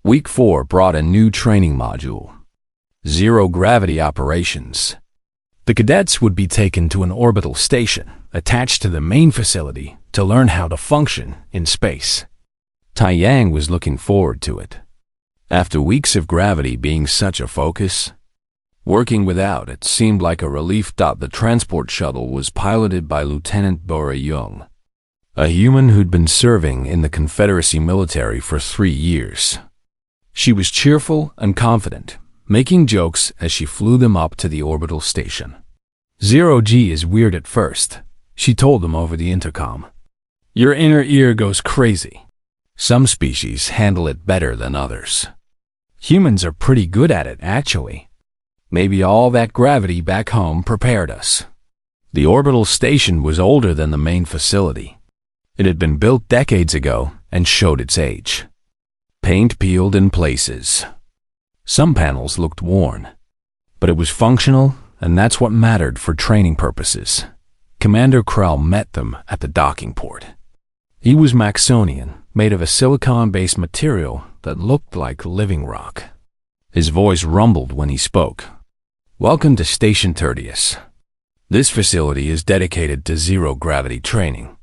Week 4 brought a new training module, Zero Gravity Operations. The cadets would be taken to an orbital station attached to the main facility to learn how to function in space. Tai Yang was looking forward to it. After weeks of gravity being such a focus, working without it seemed like a relief. The transport shuttle was piloted by Lieutenant Bora Young, a human who'd been serving in the Confederacy military for 3 years. She was cheerful and confident, making jokes as she flew them up to the orbital station. "Zero G is weird at first," she told them over the intercom. "Your inner ear goes crazy. Some species handle it better than others. Humans are pretty good at it, actually. Maybe all that gravity back home prepared us." The orbital station was older than the main facility. It had been built decades ago and showed its age. Paint peeled in places. Some panels looked worn, but it was functional, and that's what mattered for training purposes. Commander Krell met them at the docking port. He was Maxonian, made of a silicon-based material that looked like living rock. His voice rumbled when he spoke. "Welcome to Station Tertius. This facility is dedicated to zero-gravity training.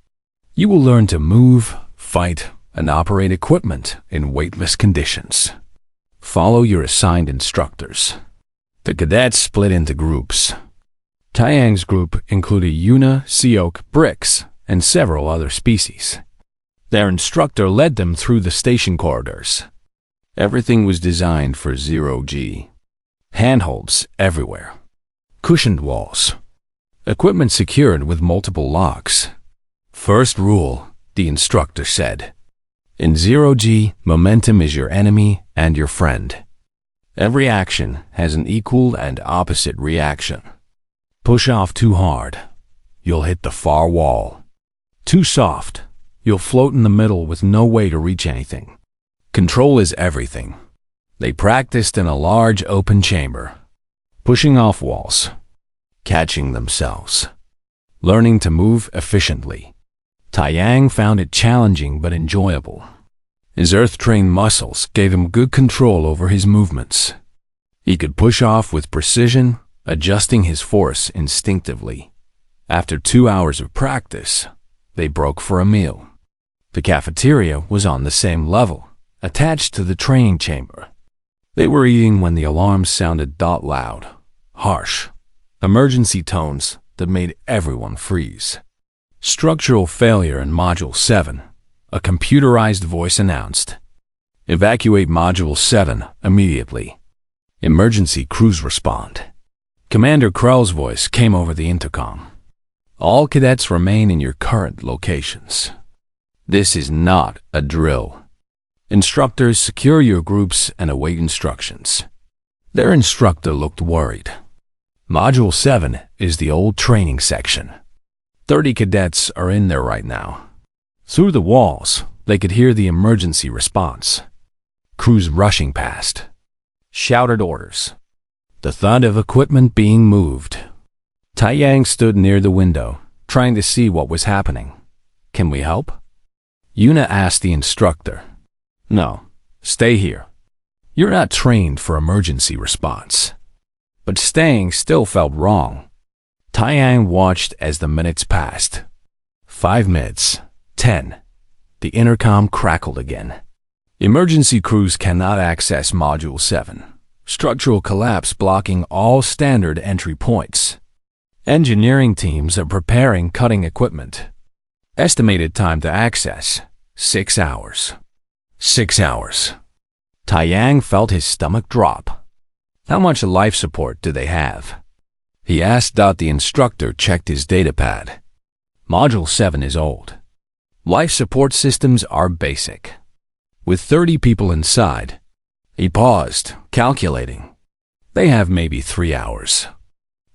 You will learn to move, fight, and operate equipment in weightless conditions. Follow your assigned instructors." The cadets split into groups. Tai Yang's group included Yuna, Seok, Brix, and several other species. Their instructor led them through the station corridors. Everything was designed for zero-G. Handholds everywhere. Cushioned walls. Equipment secured with multiple locks. "First rule," the instructor said. "In zero-G, momentum is your enemy and your friend. Every action has an equal and opposite reaction. Push off too hard, you'll hit the far wall. Too soft, you'll float in the middle with no way to reach anything. Control is everything." They practiced in a large open chamber, pushing off walls, catching themselves, learning to move efficiently. Tai Yang found it challenging but enjoyable. His earth-trained muscles gave him good control over his movements. He could push off with precision, adjusting his force instinctively. After 2 hours of practice, they broke for a meal. The cafeteria was on the same level, attached to the training chamber. They were eating when the alarm sounded loud, harsh, emergency tones that made everyone freeze. "Structural failure in Module 7, a computerized voice announced. "Evacuate Module 7 immediately. Emergency crews respond." Commander Krell's voice came over the intercom. "All cadets remain in your current locations. This is not a drill. Instructors, secure your groups and await instructions." Their instructor looked worried. "Module 7 is the old training section. 30 cadets are in there right now." Through the walls, they could hear the emergency response. Crews rushing past. Shouted orders. The thud of equipment being moved. Tai Yang stood near the window, trying to see what was happening. "Can we help?" Yuna asked the instructor. "No, stay here. You're not trained for emergency response." But staying still felt wrong. Tai Yang watched as the minutes passed. 5 minutes. 10. The intercom crackled again. "Emergency crews cannot access Module 7. Structural collapse blocking all standard entry points. Engineering teams are preparing cutting equipment. Estimated time to access, 6 hours. 6 hours. Tai Yang felt his stomach drop. "How much life support do they have?" he asked. The instructor checked his datapad. "Module 7 is old. Life support systems are basic. With 30 people inside." He paused, calculating. "They have maybe 3 hours.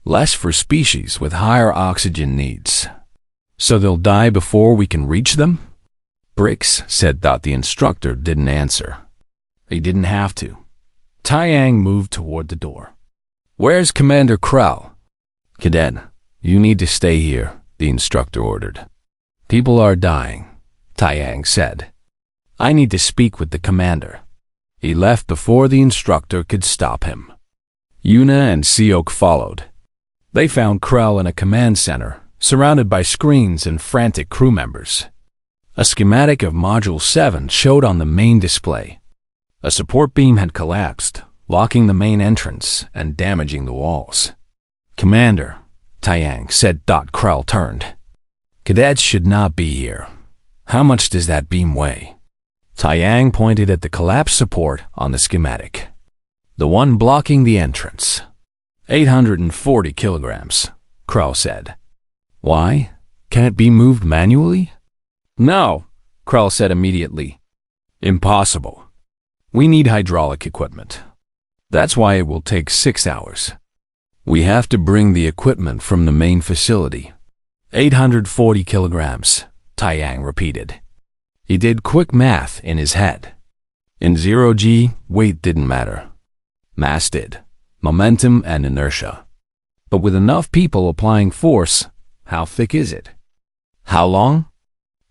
Less for species with higher oxygen needs. So they'll die before we can reach them?" Brix said. The instructor didn't answer. He didn't have to. Tai Yang moved toward the door. "Where's Commander Krell?" "Cadet, you need to stay here," the instructor ordered. "People are dying," Tai Yang said. "I need to speak with the commander." He left before the instructor could stop him. Yuna and Seok followed. They found Krell in a command center, surrounded by screens and frantic crew members. A schematic of Module 7 showed on the main display. A support beam had collapsed, blocking the main entrance and damaging the walls. "Commander," Taiyang said. Krell turned. "Cadets should not be here. How much does that beam weigh?" Taiyang pointed at the collapsed support on the schematic. "The one blocking the entrance. 840 kilograms, Krell said. "Why? Can it be moved manually?" "No," Krell said immediately. "Impossible. We need hydraulic equipment. That's why it will take 6 hours. We have to bring the equipment from the main facility." 840 kilograms, Taiyang repeated. He did quick math in his head. In 0G, weight didn't matter. Mass did. Momentum and inertia. But with enough people applying force, how thick is it? How long?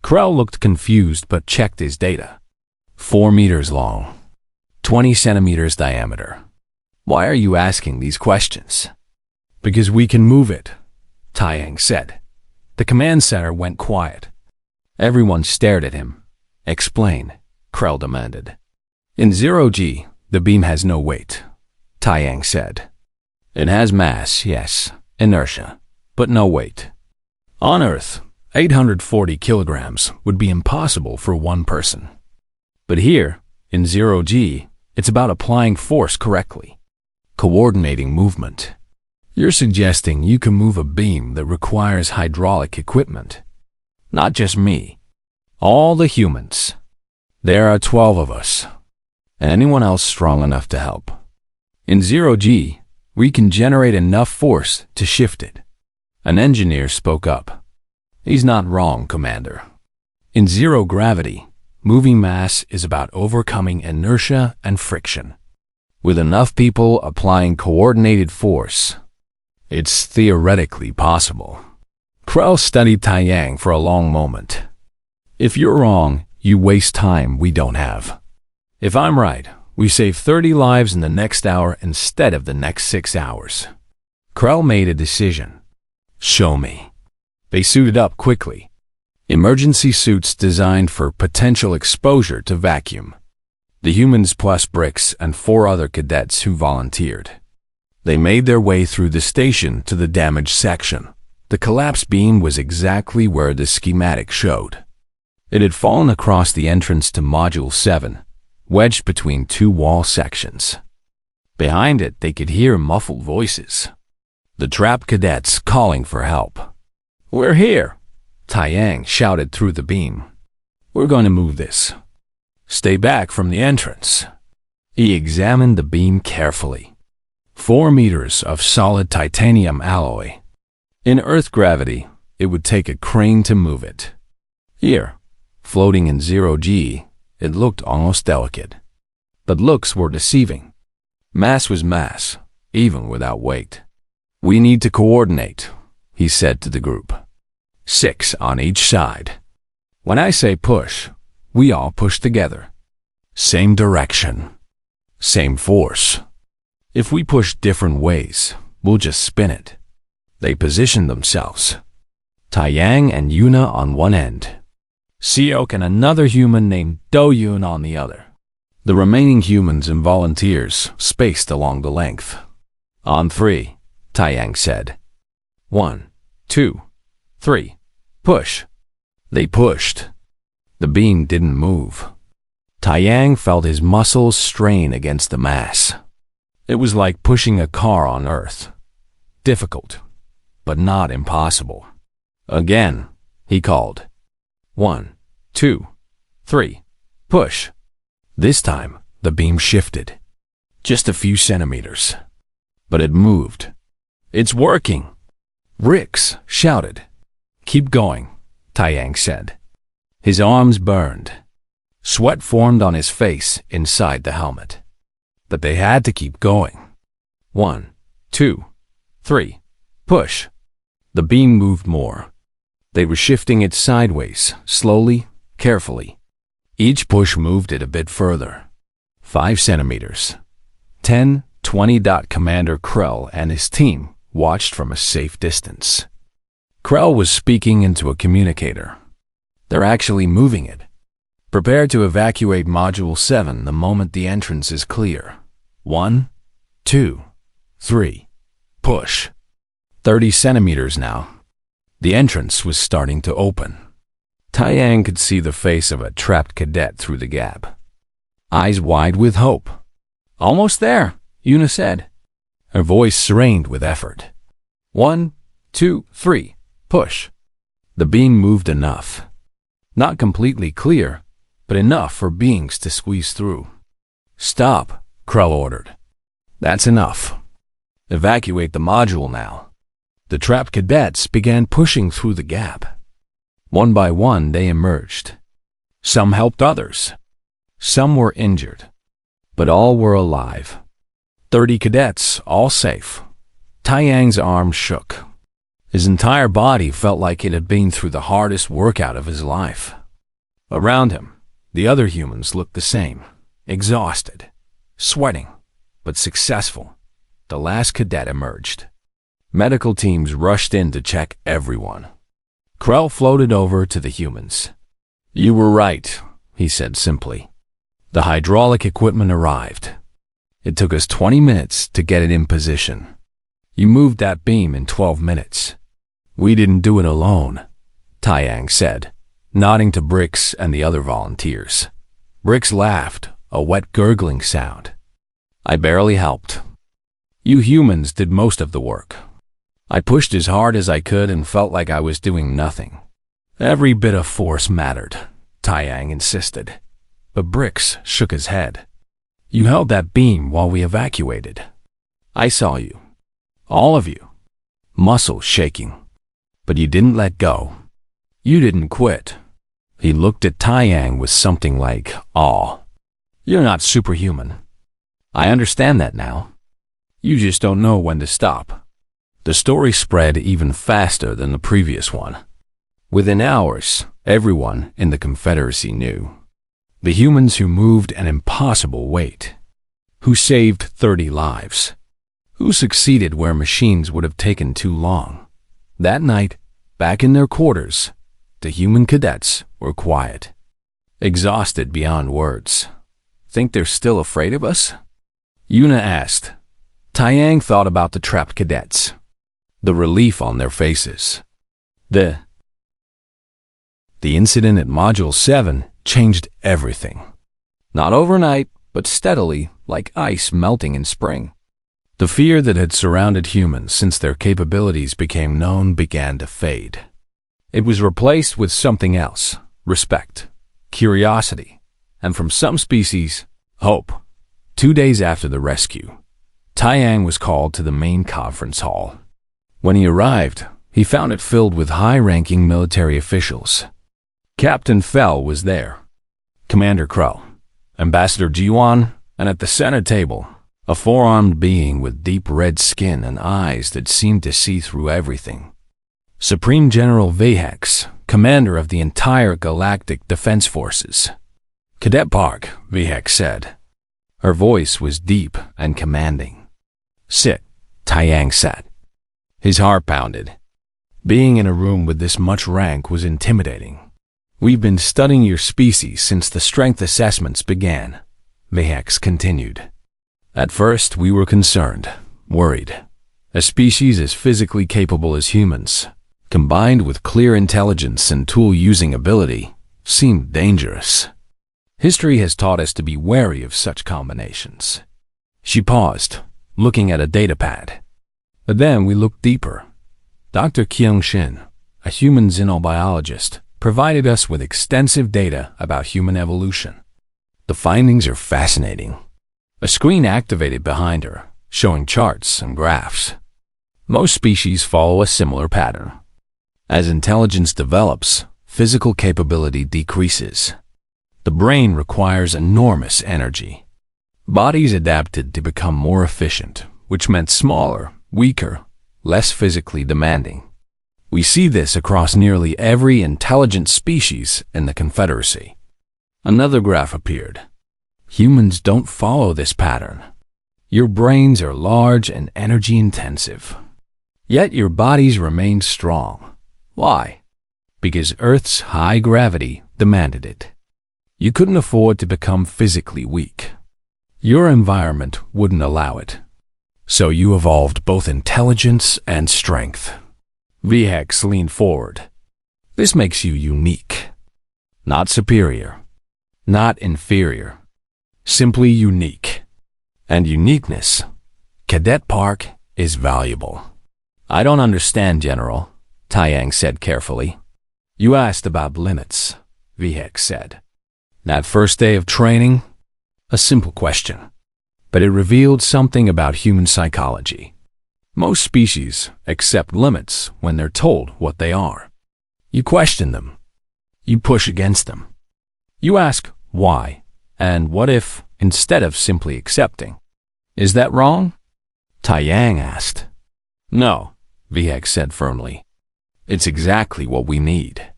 Krell looked confused but checked his data. 4 meters long. 20 centimeters diameter. "Why are you asking these questions?" "Because we can move it," Taiyang said. The command center went quiet. Everyone stared at him. "Explain," Krell demanded. "In 0G, the beam has no weight," Taiyang said. "It has mass, yes, inertia, but no weight. On Earth, 840 kilograms would be impossible for one person. But here, in 0G, it's about applying force correctly, coordinating movement. You're suggesting you can move a beam that requires hydraulic equipment. Not just me. All the humans. There are 12 of us. And anyone else strong enough to help. In 0G, we can generate enough force to shift it." An engineer spoke up. "He's not wrong, Commander. In zero gravity, moving mass is about overcoming inertia and friction. With enough people applying coordinated force, it's theoretically possible." Krell studied Taiyang for a long moment. "If you're wrong, you waste time we don't have. If I'm right, we save 30 lives in the next hour instead of the next 6 hours." Krell made a decision. "Show me." They suited up quickly. Emergency suits designed for potential exposure to vacuum. The humans plus Bricks and 4 other cadets who volunteered. They made their way through the station to the damaged section. The collapsed beam was exactly where the schematic showed. It had fallen across the entrance to Module 7, wedged between 2 wall sections. Behind it, they could hear muffled voices. The trapped cadets calling for help. "We're here," Taiyang shouted through the beam. "We're going to move this. Stay back from the entrance." He examined the beam carefully. 4 meters of solid titanium alloy. In Earth gravity, it would take a crane to move it. Here, floating in 0G, it looked almost delicate. But looks were deceiving. Mass was mass, even without weight. "We need to coordinate," he said to the group. 6 on each side. When I say push, we all push together. Same direction. Same force. If we push different ways, we'll just spin it. They positioned themselves. Taiyang and Yuna on one end. Seok and another human named Do-Yoon on the other. The remaining humans and volunteers spaced along the length. "On 3, Taiyang said. 1, 2, 3, push." They pushed. The beam didn't move. Taiyang felt his muscles strain against the mass. It was like pushing a car on Earth. Difficult, but not impossible. "Again," he called. 1, 2, 3, push. This time, the beam shifted. Just a few centimeters. But it moved. "It's working!" Rix shouted. "Keep going," Taiyang said. His arms burned. Sweat formed on his face inside the helmet. But they had to keep going. 1, 2, 3, push. The beam moved more. They were shifting it sideways, slowly, carefully. Each push moved it a bit further. 5 centimeters. 10, 20. Commander Krell and his team watched from a safe distance. Krell was speaking into a communicator. They're actually moving it. Prepare to evacuate Module 7 the moment the entrance is clear. 1, 2, 3. Push. 30 centimeters now. The entrance was starting to open. Taiyang could see the face of a trapped cadet through the gap. Eyes wide with hope. Almost there, Yuna said. Her voice strained with effort. 1, 2, 3. Push. The beam moved enough. Not completely clear, but enough for beings to squeeze through. Stop, Krell ordered. That's enough. Evacuate the module now. The trapped cadets began pushing through the gap. One by one, they emerged. Some helped others. Some were injured, but all were alive. 30 cadets, all safe. Taiyang's arm shook. His entire body felt like it had been through the hardest workout of his life. Around him, the other humans looked the same, exhausted, sweating, but successful. The last cadet emerged. Medical teams rushed in to check everyone. Krell floated over to the humans. You were right, he said simply. The hydraulic equipment arrived. It took us 20 minutes to get it in position. You moved that beam in 12 minutes. We didn't do it alone, Taiyang said, nodding to Brix and the other volunteers. Brix laughed, a wet gurgling sound. I barely helped. You humans did most of the work. I pushed as hard as I could and felt like I was doing nothing. Every bit of force mattered, Taiyang insisted. But Brix shook his head. You held that beam while we evacuated. I saw you. All of you. Muscles shaking. But you didn't let go. You didn't quit. He looked at Taiyang with something like awe. You're not superhuman. I understand that now. You just don't know when to stop. The story spread even faster than the previous one. Within hours, everyone in the Confederacy knew. The humans who moved an impossible weight. Who saved 30 lives. Who succeeded where machines would have taken too long. That night, back in their quarters, the human cadets were quiet. Exhausted beyond words. Think they're still afraid of us? Yuna asked. Taiyang thought about the trapped cadets. The relief on their faces. The incident at Module 7 changed everything. Not overnight, but steadily, like ice melting in spring. The fear that had surrounded humans since their capabilities became known began to fade. It was replaced with something else: respect, curiosity, and from some species, hope. 2 days after the rescue, Taiyang was called to the main conference hall. When he arrived, he found it filled with high-ranking military officials. Captain Fell was there, Commander Krell, Ambassador Jiwan, and at the center table, a four-armed being with deep red skin and eyes that seemed to see through everything. Supreme General Vehex, commander of the entire Galactic Defense Forces. Cadet Park, Vehex said. Her voice was deep and commanding. Sit, Taiyang sat. His heart pounded. Being in a room with this much rank was intimidating. We've been studying your species since the strength assessments began, Vehex continued. At first, we were concerned, worried. A species as physically capable as humans, combined with clear intelligence and tool-using ability, seemed dangerous. History has taught us to be wary of such combinations. She paused, looking at a datapad. But then we looked deeper. Dr. Kyung-shin, a human xenobiologist, provided us with extensive data about human evolution. The findings are fascinating. A screen activated behind her, showing charts and graphs. Most species follow a similar pattern. As intelligence develops, physical capability decreases. The brain requires enormous energy. Bodies adapted to become more efficient, which meant smaller, weaker, less physically demanding. We see this across nearly every intelligent species in the Confederacy. Another graph appeared. Humans don't follow this pattern. Your brains are large and energy-intensive. Yet your bodies remain strong. Why? Because Earth's high gravity demanded it. You couldn't afford to become physically weak. Your environment wouldn't allow it. So you evolved both intelligence and strength. VHEX leaned forward. This makes you unique. Not superior. Not inferior. Simply unique. And uniqueness, Cadet Park, is valuable. I don't understand, General, Taiyang said carefully. You asked about limits, VHEX said. That first day of training? A simple question. But it revealed something about human psychology. Most species accept limits when they're told what they are. You question them. You push against them. You ask why and what if instead of simply accepting. Is that wrong? Taiyang asked. No, VHEX said firmly. It's exactly what we need.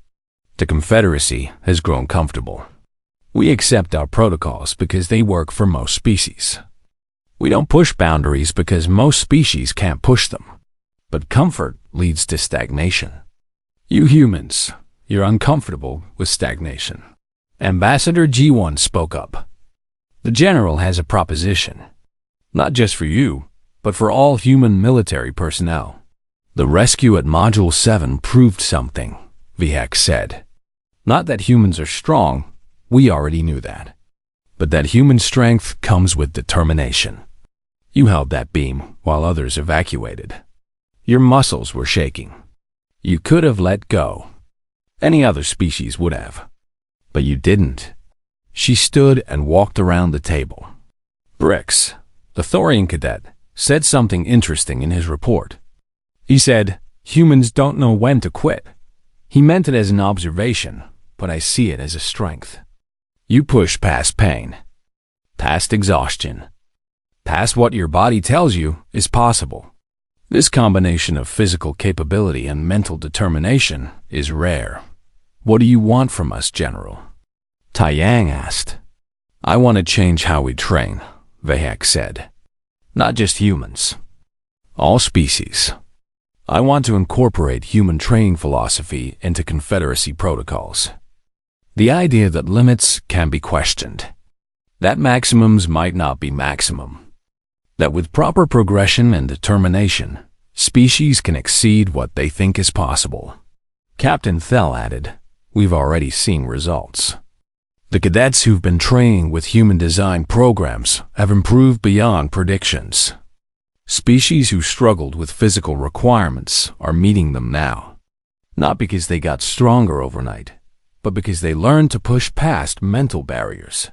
The Confederacy has grown comfortable. We accept our protocols because they work for most species. We don't push boundaries because most species can't push them. But comfort leads to stagnation. You humans, you're uncomfortable with stagnation. Ambassador G1 spoke up. The General has a proposition. Not just for you, but for all human military personnel. The rescue at Module 7 proved something, VHEX said. Not that humans are strong, we already knew that. But that human strength comes with determination. You held that beam while others evacuated. Your muscles were shaking. You could have let go. Any other species would have. But you didn't. She stood and walked around the table. Brix, the Thorian cadet, said something interesting in his report. He said, humans don't know when to quit. He meant it as an observation, but I see it as a strength. You push past pain, past exhaustion, past what your body tells you is possible. This combination of physical capability and mental determination is rare. What do you want from us, General? Taiyang asked. I want to change how we train, VHEX said. Not just humans. All species. I want to incorporate human training philosophy into Confederacy protocols. The idea that limits can be questioned. That maximums might not be maximum. That with proper progression and determination, species can exceed what they think is possible. Captain Thel added, we've already seen results. The cadets who've been training with human design programs have improved beyond predictions. Species who struggled with physical requirements are meeting them now. Not because they got stronger overnight, but because they learned to push past mental barriers.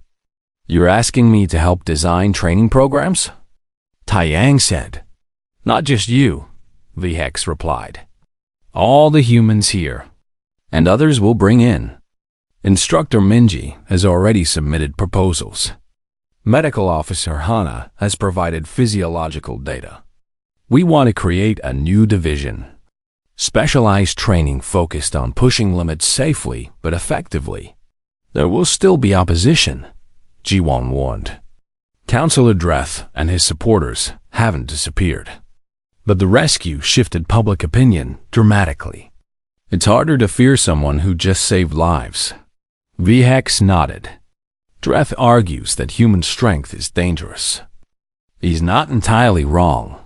You're asking me to help design training programs? Taiyang said. Not just you, VHEX replied. All the humans here, and others will bring in. Instructor Minji has already submitted proposals. Medical Officer Hana has provided physiological data. We want to create a new division. Specialized training focused on pushing limits safely but effectively. There will still be opposition, Ji-won warned. Councillor Dreth and his supporters haven't disappeared. But the rescue shifted public opinion dramatically. It's harder to fear someone who just saved lives. VHEX nodded. Dreth argues that human strength is dangerous. He's not entirely wrong.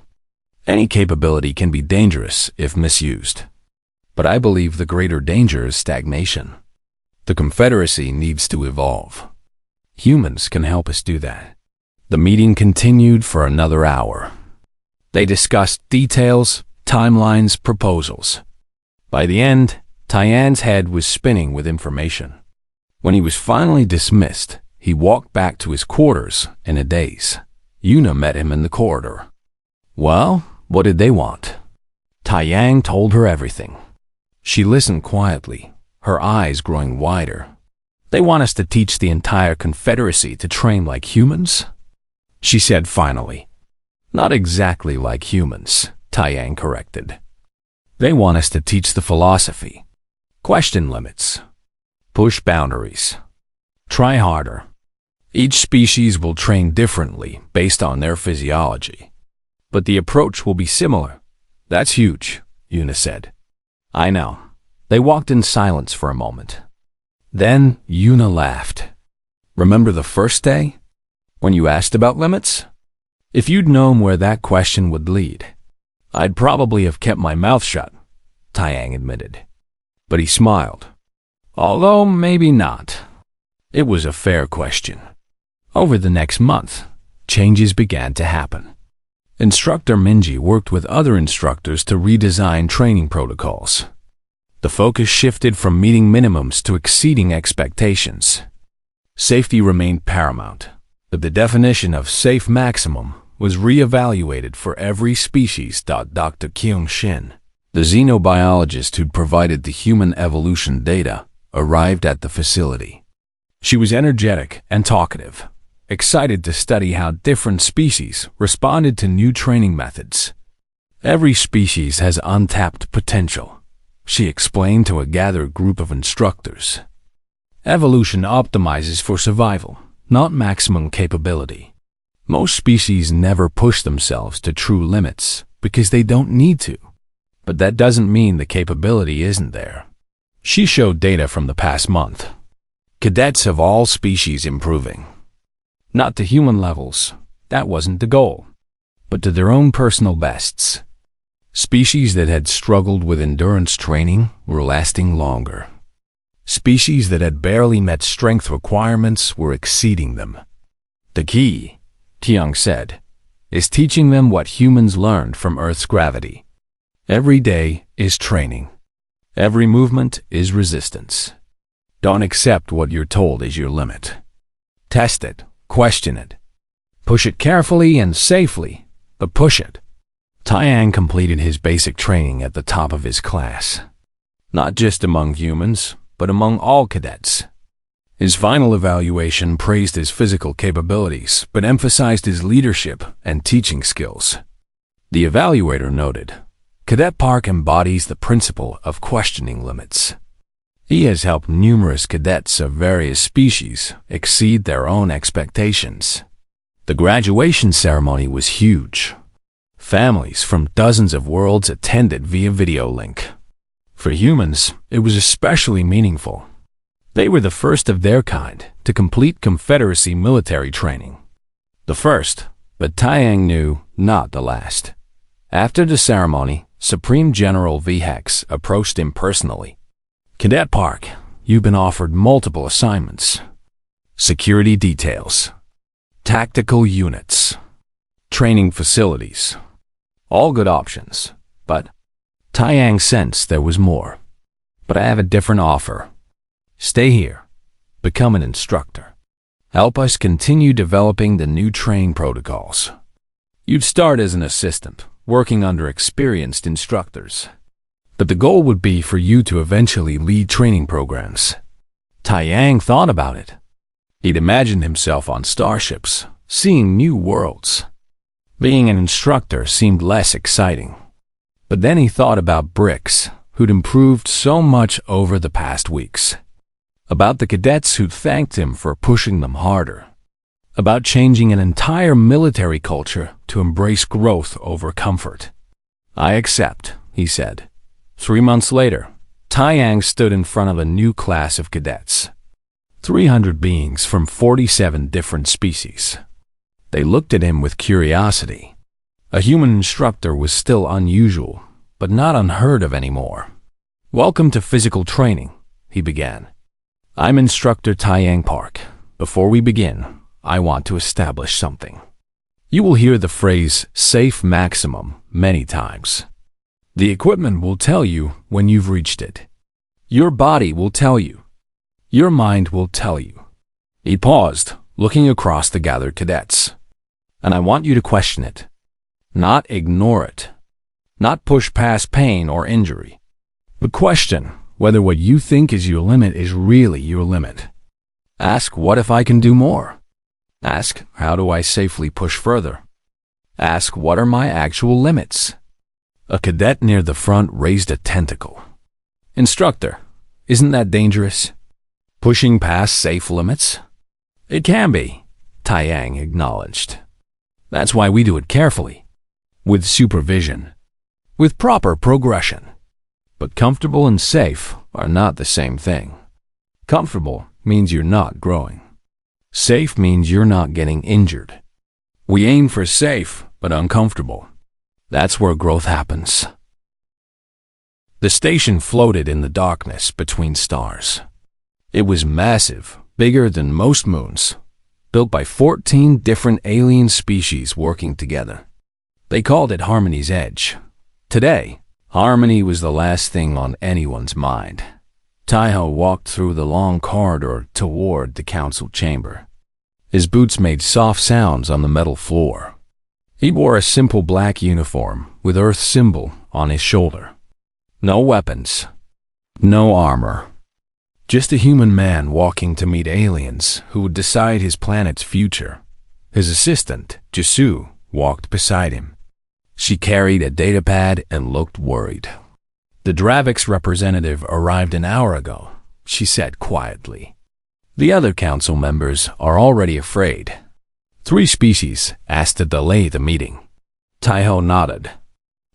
Any capability can be dangerous if misused. But I believe the greater danger is stagnation. The Confederacy needs to evolve. Humans can help us do that. The meeting continued for another hour. They discussed details, timelines, proposals. By the end, Tyan's head was spinning with information. When he was finally dismissed, he walked back to his quarters in a daze. Yuna met him in the corridor. Well, what did they want? Taiyang told her everything. She listened quietly, her eyes growing wider. They want us to teach the entire Confederacy to train like humans? She said finally. Not exactly like humans, Taiyang corrected. They want us to teach the philosophy. Question limits. Push boundaries. Try harder. Each species will train differently based on their physiology. But the approach will be similar. That's huge, Una said. I know. They walked in silence for a moment. Then Una laughed. Remember the first day? When you asked about limits? If you'd known where that question would lead, I'd probably have kept my mouth shut, Taiyang admitted. But he smiled. Although maybe not. It was a fair question. Over the next month, changes began to happen. Instructor Minji worked with other instructors to redesign training protocols. The focus shifted from meeting minimums to exceeding expectations. Safety remained paramount, but the definition of safe maximum was re-evaluated for every species. Dr. Kyung Shin, the xenobiologist who'd provided the human evolution data, arrived at the facility. She was energetic and talkative, excited to study how different species responded to new training methods. Every species has untapped potential, she explained to a gathered group of instructors. Evolution optimizes for survival, not maximum capability. Most species never push themselves to true limits because they don't need to. But that doesn't mean the capability isn't there. She showed data from the past month. Cadets of all species improving. Not to human levels, that wasn't the goal, but to their own personal bests. Species that had struggled with endurance training were lasting longer. Species that had barely met strength requirements were exceeding them. The key, Kyung said, is teaching them what humans learned from Earth's gravity. Every day is training. Every movement is resistance. Don't accept what you're told is your limit. Test it, question it. Push it carefully and safely, but push it. Taiyang completed his basic training at the top of his class. Not just among humans, but among all cadets. His final evaluation praised his physical capabilities, but emphasized his leadership and teaching skills. The evaluator noted, Cadet Park embodies the principle of questioning limits. He has helped numerous cadets of various species exceed their own expectations. The graduation ceremony was huge. Families from dozens of worlds attended via video link. For humans, it was especially meaningful. They were the first of their kind to complete Confederacy military training. The first, but Taiyang knew not the last. After the ceremony, Supreme General V. Hex approached him personally. Cadet Park, you've been offered multiple assignments. Security details, tactical units, training facilities. All good options, but Taiyang sensed there was more. But I have a different offer. Stay here. Become an instructor. Help us continue developing the new training protocols. You'd start as an assistant, working under experienced instructors. But the goal would be for you to eventually lead training programs. Taiyang thought about it. He'd imagined himself on starships, seeing new worlds. Being an instructor seemed less exciting. But then he thought about Bricks, who'd improved so much over the past weeks. About the cadets who'd thanked him for pushing them harder. About changing an entire military culture to embrace growth over comfort. I accept, he said. 3 months later, Taiyang stood in front of a new class of cadets. 300 beings from 47 different species. They looked at him with curiosity. A human instructor was still unusual, but not unheard of anymore. Welcome to physical training, he began. I'm Instructor Taiyang Park. Before we begin, I want to establish something. You will hear the phrase safe maximum many times. The equipment will tell you when you've reached it. Your body will tell you. Your mind will tell you. He paused, looking across the gathered cadets. And I want you to question it. Not ignore it. Not push past pain or injury. But question whether what you think is your limit is really your limit. Ask, what if I can do more? Ask, how do I safely push further? Ask, what are my actual limits? A cadet near the front raised a tentacle. Instructor, isn't that dangerous? Pushing past safe limits? It can be, Taiyang acknowledged. That's why we do it carefully, with supervision, with proper progression. But comfortable and safe are not the same thing. Comfortable means you're not growing. Safe means you're not getting injured. We aim for safe but uncomfortable. That's where growth happens. The station floated in the darkness between stars. It was massive, bigger than most moons, built by 14 different alien species working together. They called it Harmony's Edge. Today, harmony was the last thing on anyone's mind. Taiho walked through the long corridor toward the council chamber. His boots made soft sounds on the metal floor. He wore a simple black uniform with Earth's symbol on his shoulder. No weapons, no armor. Just a human man walking to meet aliens who would decide his planet's future. His assistant, Jisu, walked beside him. She carried a datapad and looked worried. The Dravix representative arrived an hour ago, she said quietly. The other council members are already afraid. 3 species asked to delay the meeting. Taiho nodded.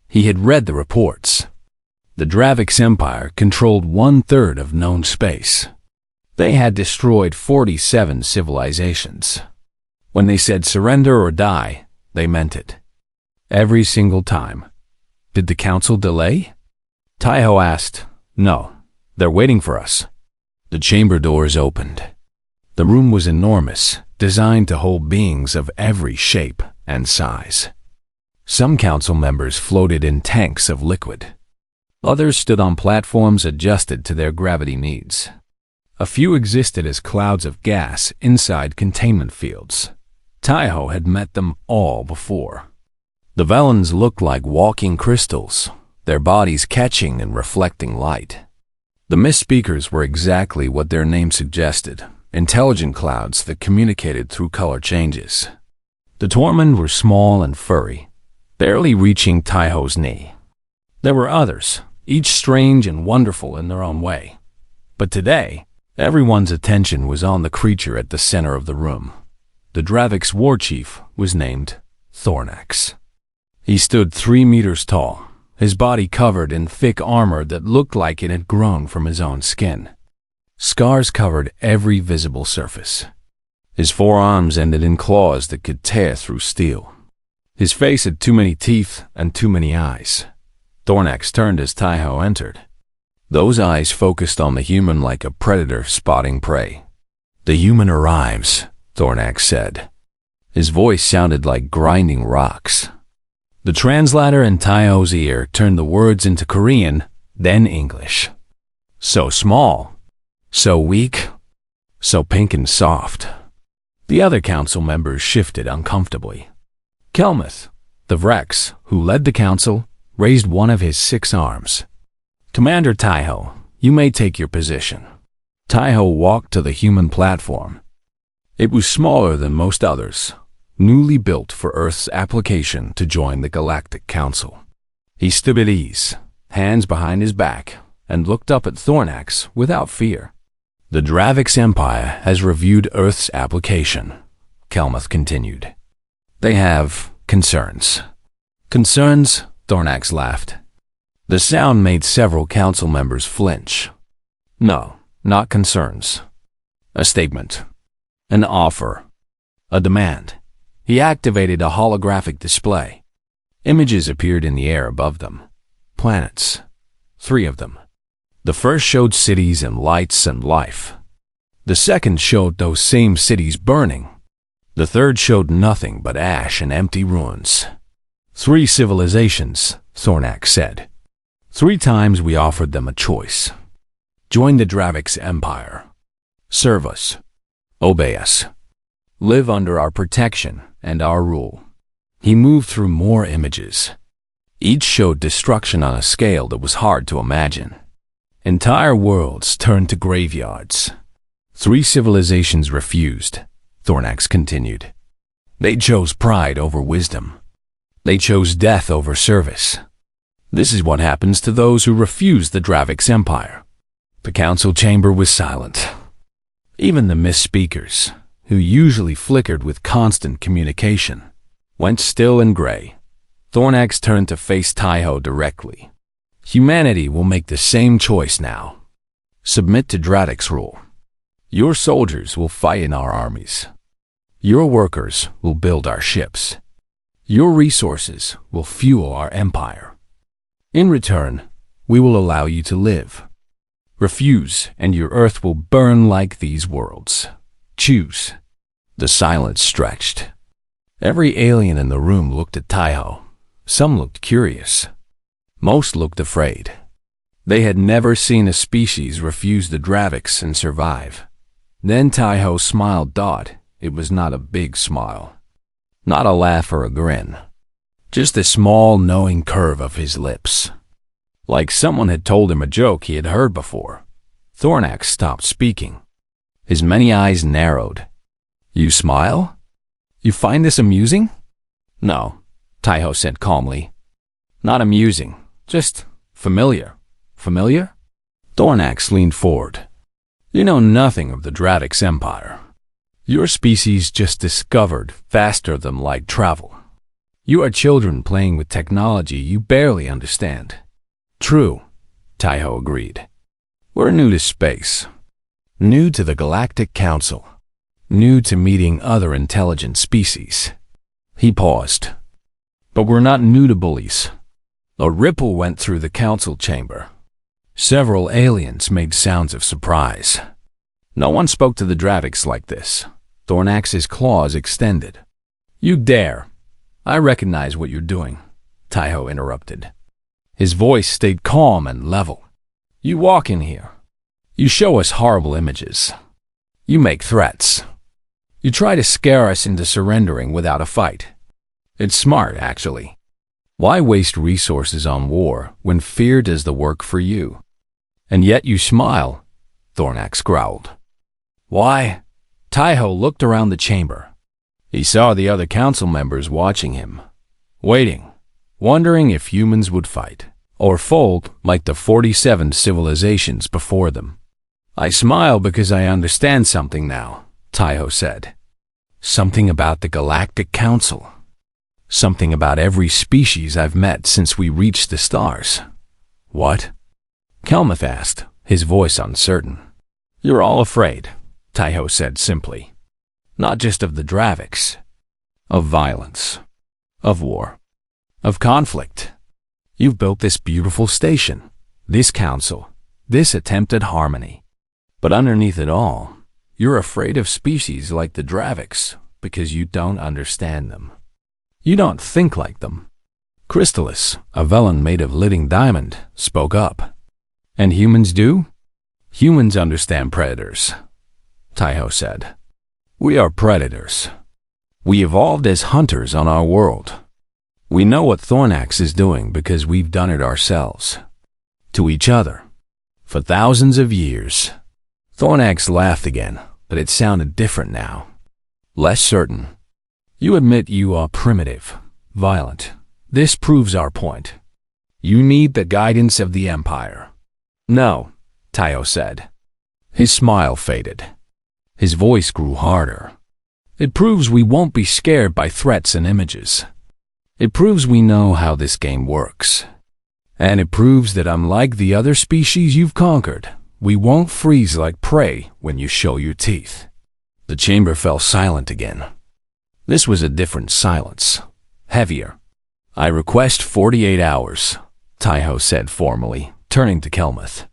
He had read the reports. The Dravix Empire controlled 1/3 of known space. They had destroyed 47 civilizations. When they said surrender or die, they meant it. Every single time. Did the council delay? Taiho asked. No, they're waiting for us. The chamber doors opened. The room was enormous, designed to hold beings of every shape and size. Some council members floated in tanks of liquid. Others stood on platforms adjusted to their gravity needs. A few existed as clouds of gas inside containment fields. Taiho had met them all before. The Velans looked like walking crystals, their bodies catching and reflecting light. The mist speakers were exactly what their name suggested, intelligent clouds that communicated through color changes. The Tormund were small and furry, barely reaching Taiho's knee. There were others, each strange and wonderful in their own way. But today, everyone's attention was on the creature at the center of the room. The Dravix war chief was named Thornax. He stood 3 meters tall, his body covered in thick armor that looked like it had grown from his own skin. Scars covered every visible surface. His forearms ended in claws that could tear through steel. His face had too many teeth and too many eyes. Thornax turned as Taiho entered. Those eyes focused on the human like a predator spotting prey. The human arrives, Thornax said. His voice sounded like grinding rocks. The translator in Taiho's ear turned the words into Korean, then English. So small, so weak, so pink and soft. The other council members shifted uncomfortably. Kelmuth, the Vrex, who led the council, raised one of his 6 arms. Commander Taiho, you may take your position. Taiho walked to the human platform. It was smaller than most others, newly built for Earth's application to join the Galactic Council. He stood at ease, hands behind his back, and looked up at Thornax without fear. The Dravix Empire has reviewed Earth's application, Kelmuth continued. They have concerns. Concerns? Thornax laughed. The sound made several council members flinch. No, not concerns. A statement. An offer. A demand. He activated a holographic display. Images appeared in the air above them. Planets. 3 of them. The first showed cities and lights and life. The second showed those same cities burning. The third showed nothing but ash and empty ruins. 3 civilizations, Thornax said. 3 times we offered them a choice. Join the Dravix Empire. Serve us. Obey us. Live under our protection and our rule. He moved through more images. Each showed destruction on a scale that was hard to imagine. Entire worlds turned to graveyards. 3 civilizations refused, Thornax continued. They chose pride over wisdom. They chose death over service. This is what happens to those who refuse the Dravix Empire. The council chamber was silent. Even the mist speakers, who usually flickered with constant communication, went still and gray. Thornax turned to face Taiho directly. Humanity will make the same choice now. Submit to Dradic's rule. Your soldiers will fight in our armies. Your workers will build our ships. Your resources will fuel our empire. In return, we will allow you to live. Refuse, and your earth will burn like these worlds. Choose. The silence stretched. Every alien in the room looked at Taiho. Some looked curious. Most looked afraid. They had never seen a species refuse the Dravix and survive. Then Taiho smiled. It was not a big smile. Not a laugh or a grin. Just a small, knowing curve of his lips. Like someone had told him a joke he had heard before. Thornax stopped speaking. His many eyes narrowed. You smile? You find this amusing? No, Taiho said calmly. Not amusing, just familiar. Familiar? Thornax leaned forward. You know nothing of the Dradix Empire. Your species just discovered faster than light travel. You are children playing with technology you barely understand. True, Taiho agreed. We're new to space. New to the Galactic Council. New to meeting other intelligent species. He paused. But we're not new to bullies. A ripple went through the council chamber. Several aliens made sounds of surprise. No one spoke to the Dravix like this. Thornax's claws extended. You dare. I recognize what you're doing, Taiho interrupted. His voice stayed calm and level. You walk in here. You show us horrible images. You make threats. You try to scare us into surrendering without a fight. It's smart, actually. Why waste resources on war when fear does the work for you? And yet you smile, Thornax growled. Why? Taiho looked around the chamber. He saw the other council members watching him, waiting, wondering if humans would fight, or fold like the 47 civilizations before them. I smile because I understand something now, Taiho said. Something about the Galactic Council. Something about every species I've met since we reached the stars. What? Kelmuth asked, his voice uncertain. You're all afraid, Taiho said simply. Not just of the Dravix. Of violence. Of war. Of conflict. You've built this beautiful station, this council, this attempt at harmony. But underneath it all, you're afraid of species like the Dravix because you don't understand them. You don't think like them. Crystallis, a vellum made of living diamond, spoke up. And humans do? Humans understand predators, Taiho said. We are predators. We evolved as hunters on our world. We know what Thornax is doing because we've done it ourselves. To each other. For thousands of years. Thornax laughed again, but it sounded different now. Less certain. You admit you are primitive, violent. This proves our point. You need the guidance of the Empire. No, Taiho said. His smile faded. His voice grew harder. It proves we won't be scared by threats and images. It proves we know how this game works. And it proves that unlike the other species you've conquered, we won't freeze like prey when you show your teeth. The chamber fell silent again. This was a different silence. Heavier. I request 48 hours, Taiho said formally, turning to Kelmuth.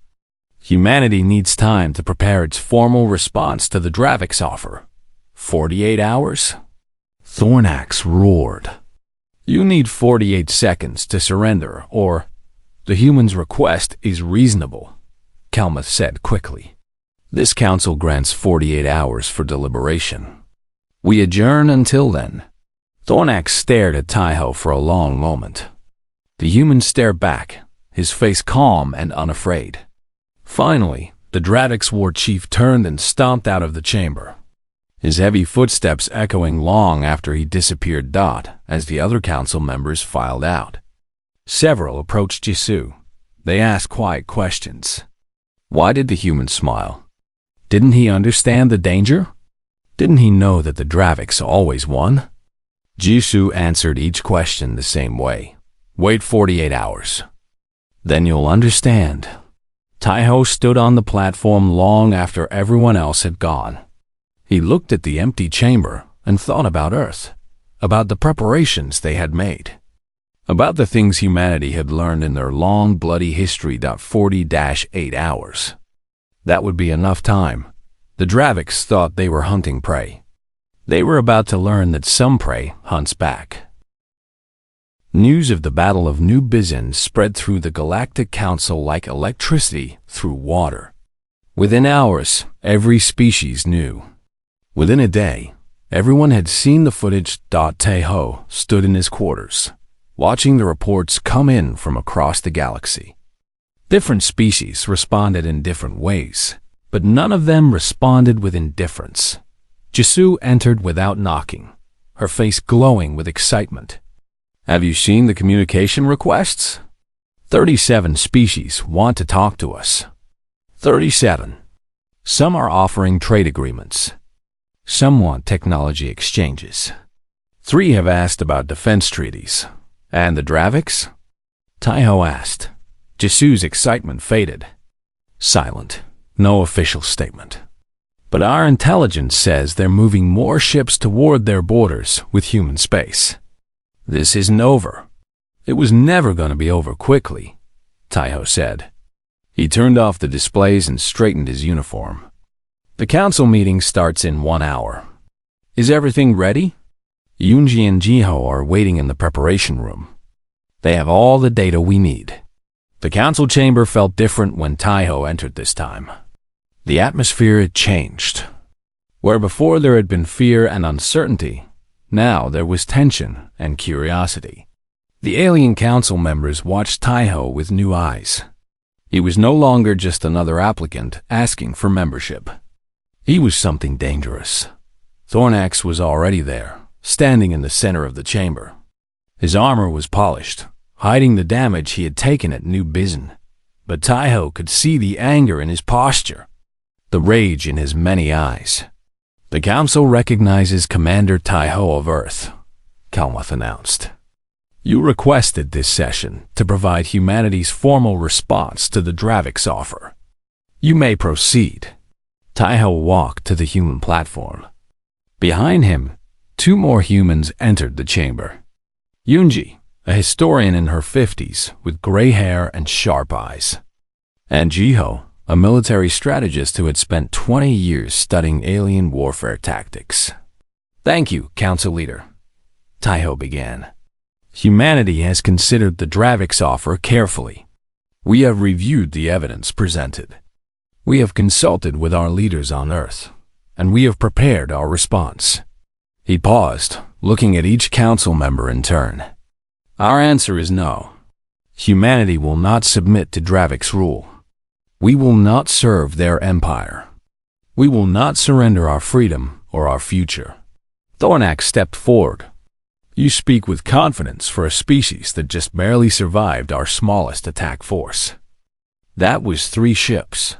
Humanity needs time to prepare its formal response to the Dravix offer. 48 hours? Thornax roared. You need 48 seconds to surrender, or the human's request is reasonable, Kelmuth said quickly. This council grants 48 hours for deliberation. We adjourn until then. Thornax stared at Taiho for a long moment. The human stared back, his face calm and unafraid. Finally, the Dradix war chief turned and stomped out of the chamber, his heavy footsteps echoing long after he disappeared. As the other council members filed out. Several approached Jisoo. They asked quiet questions. Why did the human smile? Didn't he understand the danger? Didn't he know that the Draviks always won? Jisoo answered each question the same way. Wait 48 hours. Then you'll understand. Taiho stood on the platform long after everyone else had gone. He looked at the empty chamber and thought about Earth, about the preparations they had made, about the things humanity had learned in their long, bloody history. 40-8 hours. That would be enough time. The Draviks thought they were hunting prey. They were about to learn that some prey hunts back. News of the Battle of New Bizin spread through the Galactic Council like electricity through water. Within hours, every species knew. Within a day, everyone had seen the footage. Taeho stood in his quarters, watching the reports come in from across the galaxy. Different species responded in different ways, but none of them responded with indifference. Jisoo entered without knocking, her face glowing with excitement. Have you seen the communication requests? 37 species want to talk to us. 37. Some are offering trade agreements. Some want technology exchanges. 3 have asked about defense treaties. And the Draviks? Taiho asked. Jisoo's excitement faded. Silent. No official statement. But our intelligence says they're moving more ships toward their borders with human space. This isn't over. It was never going to be over quickly, Taiho said. He turned off the displays and straightened his uniform. The council meeting starts in 1 hour. Is everything ready? Yoonji and Jiho are waiting in the preparation room. They have all the data we need. The council chamber felt different when Taiho entered this time. The atmosphere had changed. Where before there had been fear and uncertainty, now there was tension and curiosity. The alien council members watched Taiho with new eyes. He was no longer just another applicant asking for membership. He was something dangerous. Thornax was already there, standing in the center of the chamber. His armor was polished, hiding the damage he had taken at New Bizin. But Taiho could see the anger in his posture, the rage in his many eyes. The council recognizes Commander Taiho of Earth, Kalmuth announced. You requested this session to provide humanity's formal response to the Dravik's offer. You may proceed. Taiho walked to the human platform. Behind him, 2 more humans entered the chamber. Yoonji, a historian in her 50s with gray hair and sharp eyes. And Jiho, a military strategist who had spent 20 years studying alien warfare tactics. Thank you, Council Leader, Taiho began. Humanity has considered the Dravik's offer carefully. We have reviewed the evidence presented. We have consulted with our leaders on Earth, and we have prepared our response. He paused, looking at each council member in turn. Our answer is no. Humanity will not submit to Dravik's rule. We will not serve their empire. We will not surrender our freedom or our future. Thornax stepped forward. You speak with confidence for a species that just barely survived our smallest attack force. That was 3 ships.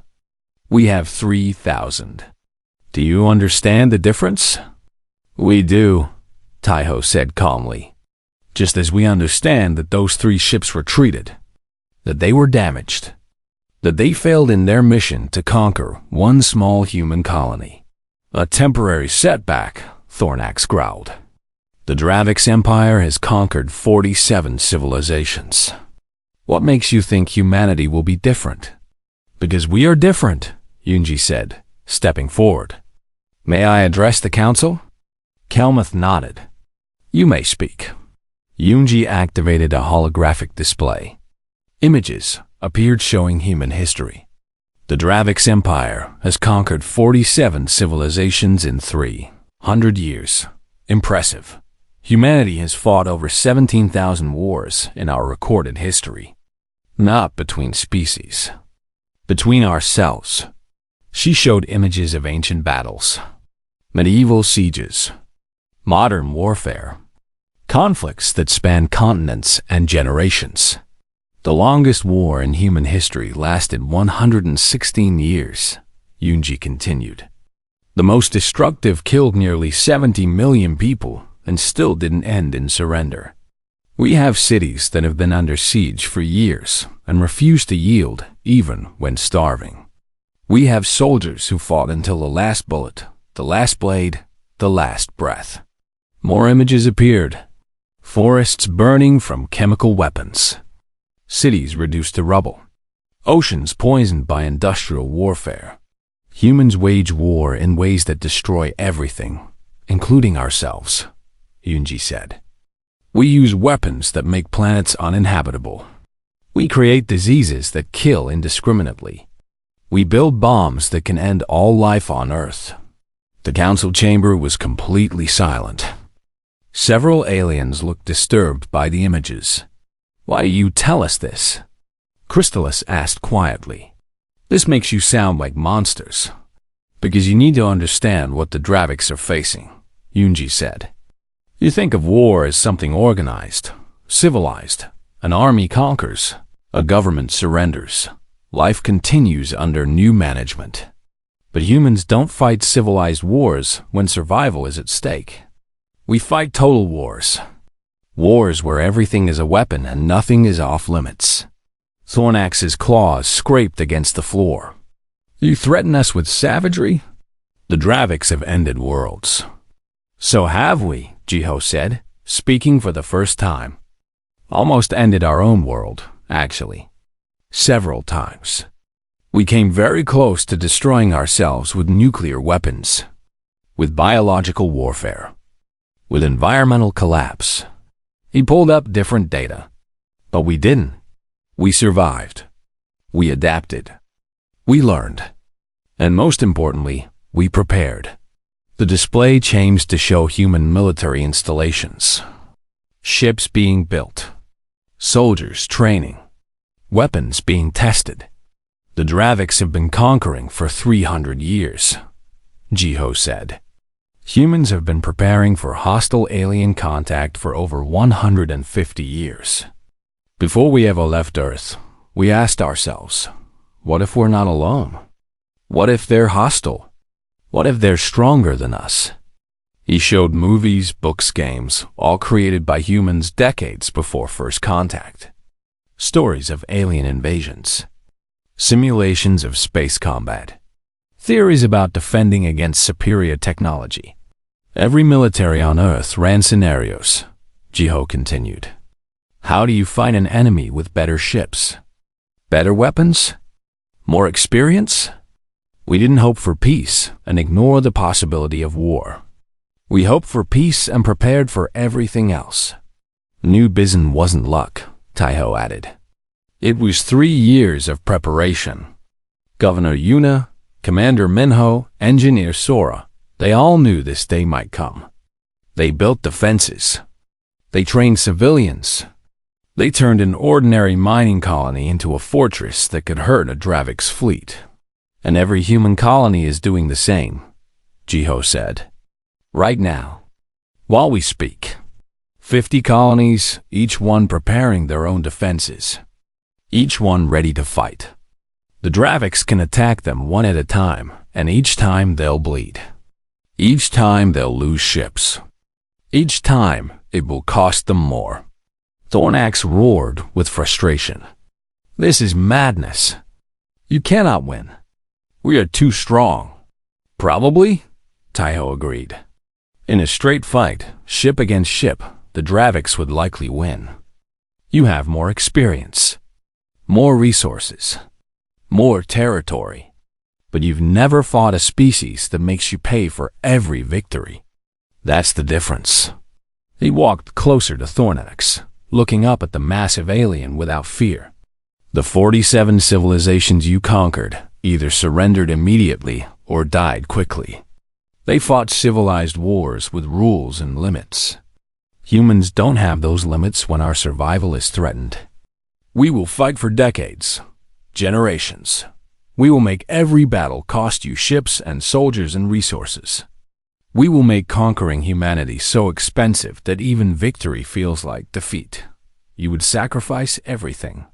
We have 3,000. Do you understand the difference? We do, Taiho said calmly. Just as we understand that those 3 ships retreated, that they were damaged, that they failed in their mission to conquer one small human colony. A temporary setback, Thornax growled. The Dravik's empire has conquered 47 civilizations. What makes you think humanity will be different? Because we are different, Yoonji said, stepping forward. May I address the council? Kalmuth nodded. You may speak. Yoonji activated a holographic display. Images appeared showing human history. The Dravik's empire has conquered 47 civilizations in 300 years. Impressive. Humanity has fought over 17,000 wars in our recorded history. Not between species. Between ourselves. She showed images of ancient battles, medieval sieges, modern warfare, conflicts that span continents and generations. The longest war in human history lasted 116 years, Yoonji continued. The most destructive killed nearly 70 million people and still didn't end in surrender. We have cities that have been under siege for years and refuse to yield even when starving. We have soldiers who fought until the last bullet, the last blade, the last breath. More images appeared. Forests burning from chemical weapons. Cities reduced to rubble. Oceans poisoned by industrial warfare. Humans wage war in ways that destroy everything, including ourselves, Yunji said. We use weapons that make planets uninhabitable. We create diseases that kill indiscriminately. We build bombs that can end all life on Earth. The council chamber was completely silent. Several aliens looked disturbed by the images. Why do you tell us this? Crystallis asked quietly. This makes you sound like monsters. Because you need to understand what the Draviks are facing, Yunji said. You think of war as something organized, civilized. An army conquers, a government surrenders. Life continues under new management. But humans don't fight civilized wars when survival is at stake. We fight total wars. Wars where everything is a weapon and nothing is off limits. Thornax's claws scraped against the floor. You threaten us with savagery? The Draviks have ended worlds. So have we, Jiho said, speaking for the first time. Almost ended our own world, actually. Several times. We came very close to destroying ourselves with nuclear weapons, with biological warfare, with environmental collapse. He pulled up different data. But we didn't. We survived. We adapted. We learned. And most importantly, we prepared. The display changed to show human military installations. Ships being built. Soldiers training. Weapons being tested. The Draviks have been conquering for 300 years, Jiho said. Humans have been preparing for hostile alien contact for over 150 years. Before we ever left Earth, we asked ourselves, what if we're not alone? What if they're hostile? What if they're stronger than us? He showed movies, books, games, all created by humans decades before first contact. Stories of alien invasions. Simulations of space combat. Theories about defending against superior technology. Every military on Earth ran scenarios, Jiho continued. How do you fight an enemy with better ships? Better weapons? More experience? We didn't hope for peace and ignore the possibility of war. We hoped for peace and prepared for everything else. New Bizon wasn't luck, Taiho added. It was 3 years of preparation. Governor Yuna, Commander Minho, Engineer Sora, they all knew this day might come. They built defenses. They trained civilians. They turned an ordinary mining colony into a fortress that could hurt a Dravik's fleet. And every human colony is doing the same, Jiho said. Right now, while we speak, 50 colonies, each one preparing their own defenses. Each one ready to fight. The Draviks can attack them one at a time, and each time they'll bleed. Each time they'll lose ships. Each time it will cost them more. Thornax roared with frustration. This is madness. You cannot win. We are too strong. Probably, Taiho agreed. In a straight fight, ship against ship, the Draviks would likely win. You have more experience, more resources, more territory. But you've never fought a species that makes you pay for every victory. That's the difference. He walked closer to Thornax, looking up at the massive alien without fear. The 47 civilizations you conquered either surrendered immediately or died quickly. They fought civilized wars with rules and limits. Humans don't have those limits when our survival is threatened. We will fight for decades, generations. We will make every battle cost you ships and soldiers and resources. We will make conquering humanity so expensive that even victory feels like defeat. You would sacrifice everything.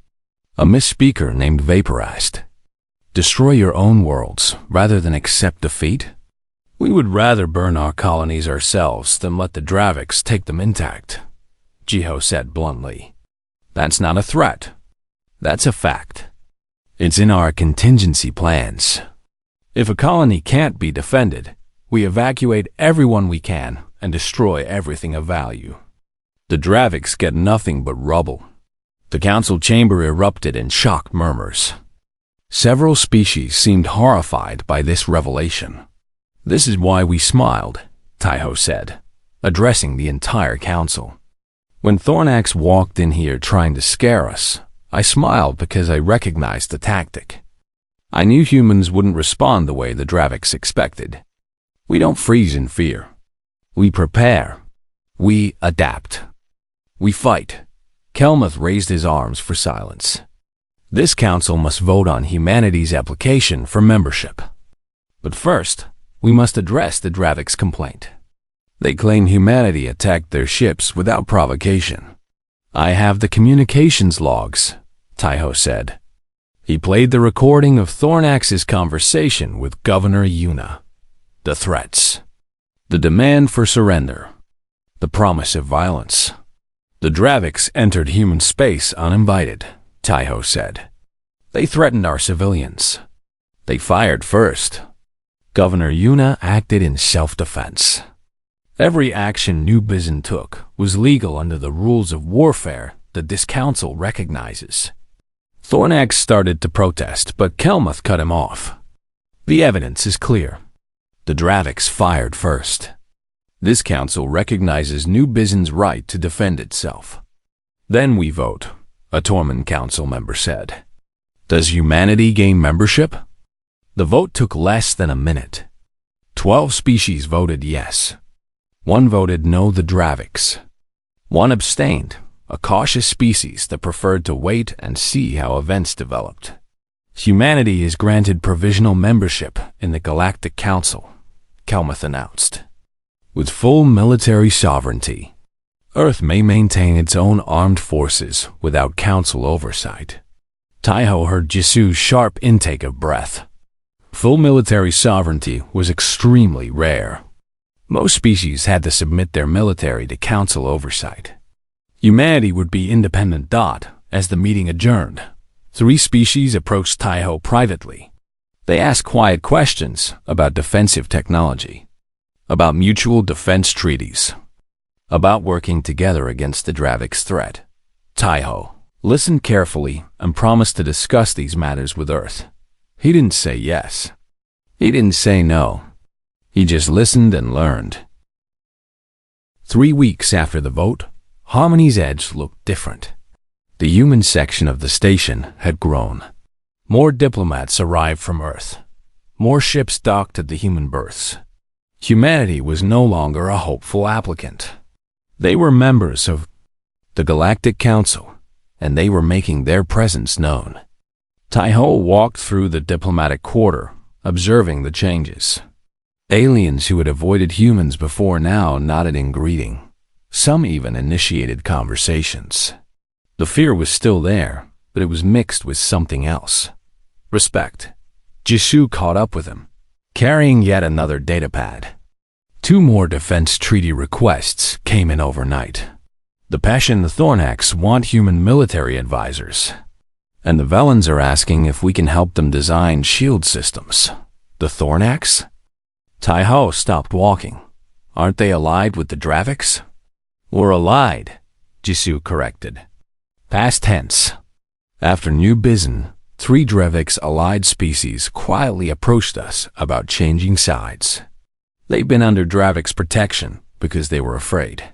A misspeaker named Vaporized. Destroy your own worlds rather than accept defeat? We would rather burn our colonies ourselves than let the Draviks take them intact, Jiho said bluntly. That's not a threat. That's a fact. It's in our contingency plans. If a colony can't be defended, we evacuate everyone we can and destroy everything of value. The Draviks get nothing but rubble. The council chamber erupted in shocked murmurs. Several species seemed horrified by this revelation. This is why we smiled, Taiho said, addressing the entire council. When Thornax walked in here trying to scare us, I smiled because I recognized the tactic. I knew humans wouldn't respond the way the Draviks expected. We don't freeze in fear. We prepare. We adapt. We fight. Kelmuth raised his arms for silence. This council must vote on humanity's application for membership. But first, we must address the Draviks' complaint. They claim humanity attacked their ships without provocation. I have the communications logs, Taiho said. He played the recording of Thornax's conversation with Governor Yuna. The threats. The demand for surrender. The promise of violence. The Draviks entered human space uninvited, Taiho said. They threatened our civilians. They fired first. Governor Yuna acted in self-defense. Every action New Bizin took was legal under the rules of warfare that this council recognizes. Thornax started to protest, but Kelmuth cut him off. The evidence is clear. The Draviks fired first. This council recognizes New Bizin's right to defend itself. Then we vote, a Tormund council member said. Does humanity gain membership? The vote took less than a minute. 12 species voted yes. 1 voted no, the Draviks. 1 abstained, a cautious species that preferred to wait and see how events developed. Humanity is granted provisional membership in the Galactic Council, Kelmuth announced. With full military sovereignty, Earth may maintain its own armed forces without council oversight. Taiho heard Jisu's sharp intake of breath. Full military sovereignty was extremely rare. Most species had to submit their military to council oversight. Humanity would be independent. As the meeting adjourned, 3 species approached Taiho privately. They asked quiet questions about defensive technology, about mutual defense treaties, about working together against the Draviks' threat. Taiho listened carefully and promised to discuss these matters with Earth. He didn't say yes. He didn't say no. He just listened and learned. 3 weeks after the vote, Harmony's Edge looked different. The human section of the station had grown. More diplomats arrived from Earth. More ships docked at the human berths. Humanity was no longer a hopeful applicant. They were members of the Galactic Council, and they were making their presence known. Taiho walked through the diplomatic quarter, observing the changes. Aliens who had avoided humans before now nodded in greeting. Some even initiated conversations. The fear was still there, but it was mixed with something else. Respect. Jisu caught up with him, carrying yet another datapad. 2 more defense treaty requests came in overnight. The Pesh and the Thornax want human military advisors, and the Velans are asking if we can help them design shield systems. The Thornax? Taiho stopped walking. Aren't they allied with the Draviks? We're allied, Jisu corrected. Past tense. After New Bizin, 3 Draviks allied species quietly approached us about changing sides. They've been under Draviks' protection because they were afraid.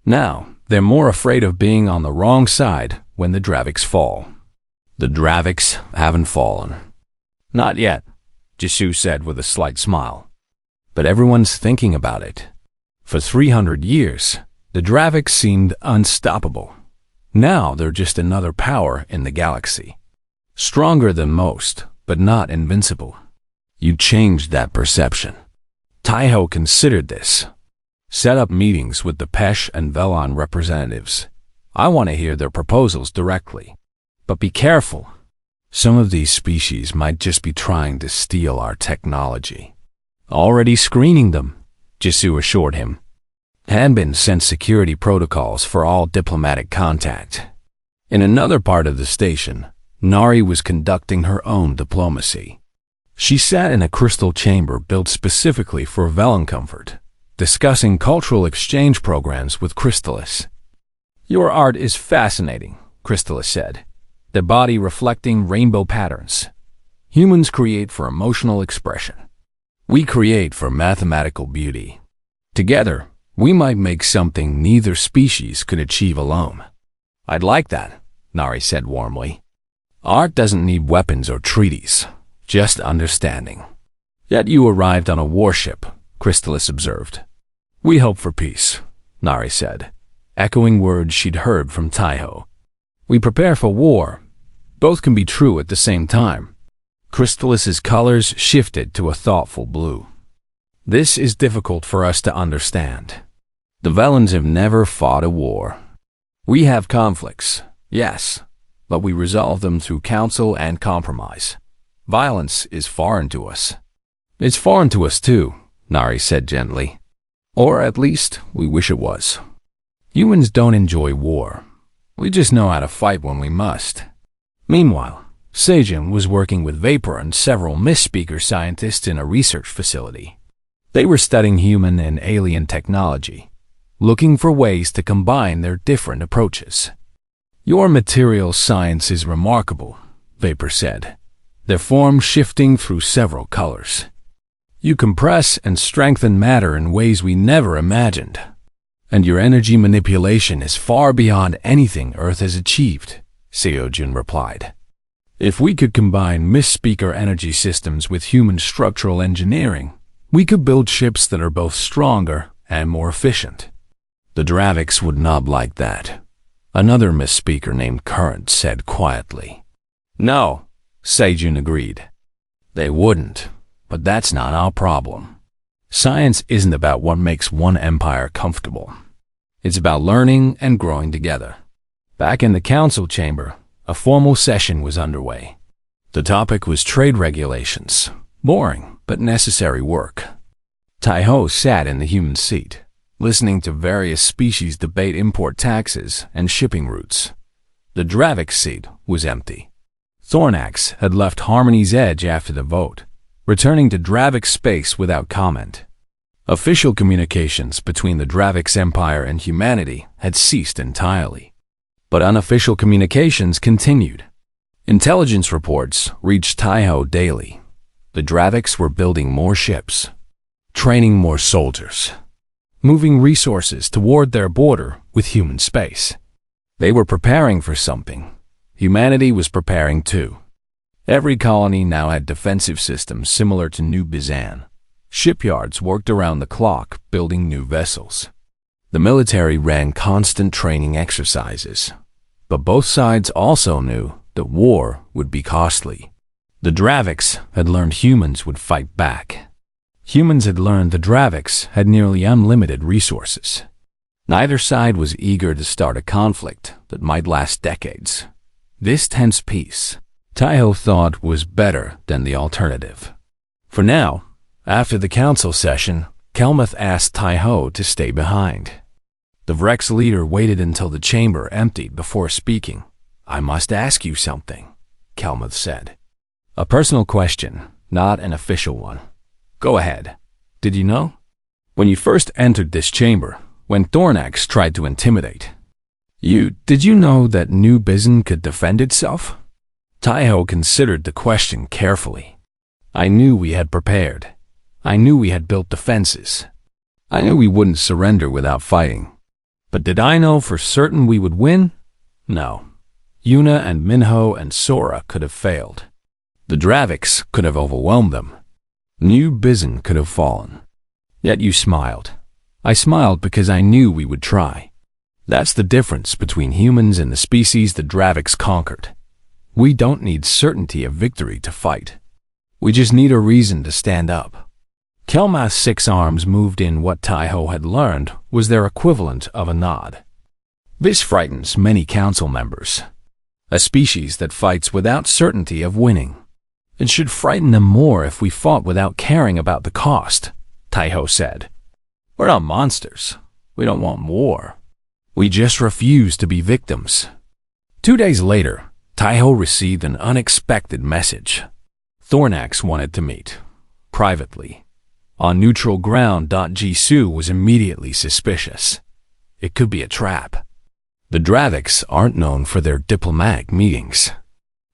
Now, they're more afraid of being on the wrong side when the Draviks fall. The Draviks haven't fallen. Not yet, Jisu said with a slight smile. But everyone's thinking about it. For 300 years, the Draviks seemed unstoppable. Now they're just another power in the galaxy. Stronger than most, but not invincible. You changed that perception. Taiho considered this. Set up meetings with the Pesh and Velan representatives. I want to hear their proposals directly. But be careful. Some of these species might just be trying to steal our technology. Already screening them, Jisoo assured him. Had been sent security protocols for all diplomatic contact. In another part of the station, Nari was conducting her own diplomacy. She sat in a crystal chamber built specifically for Velen comfort, discussing cultural exchange programs with Crystallis. "Your art is fascinating," Crystallis said, their body reflecting rainbow patterns. "Humans create for emotional expression. We create for mathematical beauty. Together, we might make something neither species could achieve alone." "I'd like that," Nari said warmly. "Art doesn't need weapons or treaties, just understanding." "Yet you arrived on a warship," Crystallis observed. "We hope for peace," Nari said, echoing words she'd heard from Taiho. "We prepare for war. Both can be true at the same time." Crystallis's colors shifted to a thoughtful blue. "This is difficult for us to understand. The Velens have never fought a war. We have conflicts, yes, but we resolve them through counsel and compromise. Violence is foreign to us." "It's foreign to us too," Nari said gently. "Or at least, we wish it was. Humans don't enjoy war. We just know how to fight when we must." Meanwhile, Seijin was working with Vapor and several Misspeaker scientists in a research facility. They were studying human and alien technology, looking for ways to combine their different approaches. "Your material science is remarkable," Vapor said, their form shifting through several colors. "You compress and strengthen matter in ways we never imagined. And your energy manipulation is far beyond anything Earth has achieved," Seojin replied. "If we could combine Misspeaker energy systems with human structural engineering, we could build ships that are both stronger and more efficient." "The Draviks would not like that," another Misspeaker named Current said quietly. "No," Seijun agreed. "They wouldn't, but that's not our problem. Science isn't about what makes one empire comfortable. It's about learning and growing together." Back in the council chamber, a formal session was underway. The topic was trade regulations, boring but necessary work. Taiho sat in the human seat, listening to various species debate import taxes and shipping routes. The Dravik seat was empty. Thornax had left Harmony's Edge after the vote, returning to Dravik space without comment. Official communications between the Dravik's empire and humanity had ceased entirely. But unofficial communications continued. Intelligence reports reached Taiho daily. The Draviks were building more ships, training more soldiers, moving resources toward their border with human space. They were preparing for something. Humanity was preparing too. Every colony now had defensive systems similar to New Bizan. Shipyards worked around the clock building new vessels. The military ran constant training exercises. But both sides also knew that war would be costly. The Draviks had learned humans would fight back. Humans had learned the Draviks had nearly unlimited resources. Neither side was eager to start a conflict that might last decades. This tense peace, Taiho thought, was better than the alternative. For now, after the council session, Kelmuth asked Taiho to stay behind. The Vrex leader waited until the chamber emptied before speaking. "I must ask you something," Kelmuth said. "A personal question, not an official one." "Go ahead. Did you know? When you first entered this chamber, when Thornax tried to intimidate, did you know that New Bizan could defend itself?" Taiho considered the question carefully. "I knew we had prepared. I knew we had built defenses. I knew we wouldn't surrender without fighting. But did I know for certain we would win? No. Yuna and Minho and Sora could have failed. The Draviks could have overwhelmed them. New Bizan could have fallen. Yet you smiled. I smiled because I knew we would try. That's the difference between humans and the species the Draviks conquered. We don't need certainty of victory to fight. We just need a reason to stand up." Kelmath's 6 arms moved in what Taiho had learned was their equivalent of a nod. This frightens many council members. A species that fights without certainty of winning. It should frighten them more if we fought without caring about the cost, Taiho said. We're not monsters. We don't want war. We just refuse to be victims. 2 days later, Taiho received an unexpected message. Thornax wanted to meet, privately. On neutral ground, Jisoo was immediately suspicious. It could be a trap. The Draviks aren't known for their diplomatic meetings.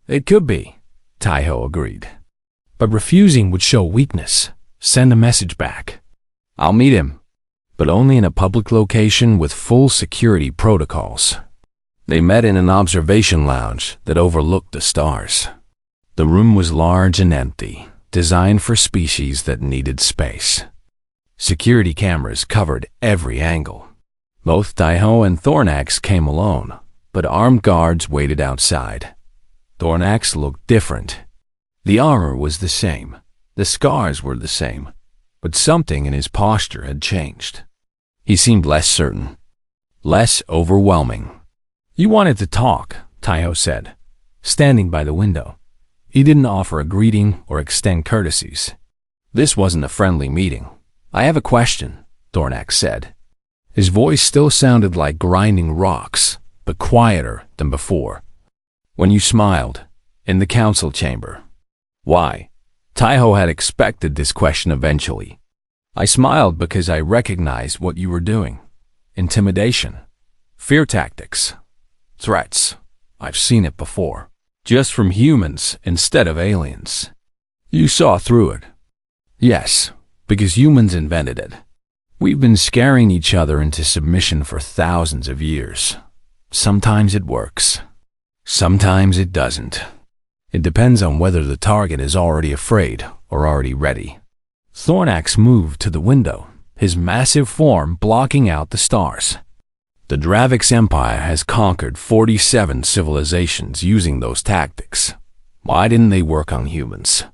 It could be, Taiho agreed. But refusing would show weakness. Send a message back. I'll meet him, but only in a public location with full security protocols. They met in an observation lounge that overlooked the stars. The room was large and empty, designed for species that needed space. Security cameras covered every angle. Both Taiho and Thornax came alone, but armed guards waited outside. Thornax looked different. The armor was the same, the scars were the same, but something in his posture had changed. He seemed less certain, less overwhelming. You wanted to talk, Taiho said, standing by the window. He didn't offer a greeting or extend courtesies. This wasn't a friendly meeting. I have a question, Thornax said. His voice still sounded like grinding rocks, but quieter than before. When you smiled, in the council chamber. Why? Taiho had expected this question eventually. I smiled because I recognized what you were doing. Intimidation. Fear tactics. Threats. I've seen it before. Just from humans instead of aliens. You saw through it. Yes, because humans invented it. We've been scaring each other into submission for thousands of years. Sometimes it works. Sometimes it doesn't. It depends on whether the target is already afraid or already ready. Thornax moved to the window, his massive form blocking out the stars. The Draviks Empire has conquered 47 civilizations using those tactics. Why didn't they work on humans?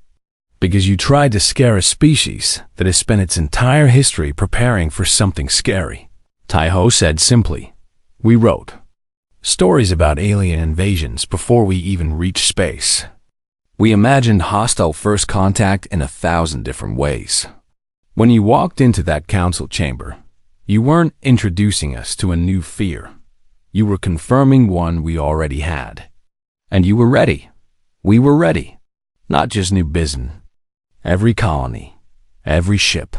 Because you tried to scare a species that has spent its entire history preparing for something scary. Taiho said simply. We wrote stories about alien invasions before we even reached space. We imagined hostile first contact in 1,000 different ways. When you walked into that council chamber, you weren't introducing us to a new fear. You were confirming one we already had. And you were ready. We were ready. Not just New Bizen. Every colony, every ship,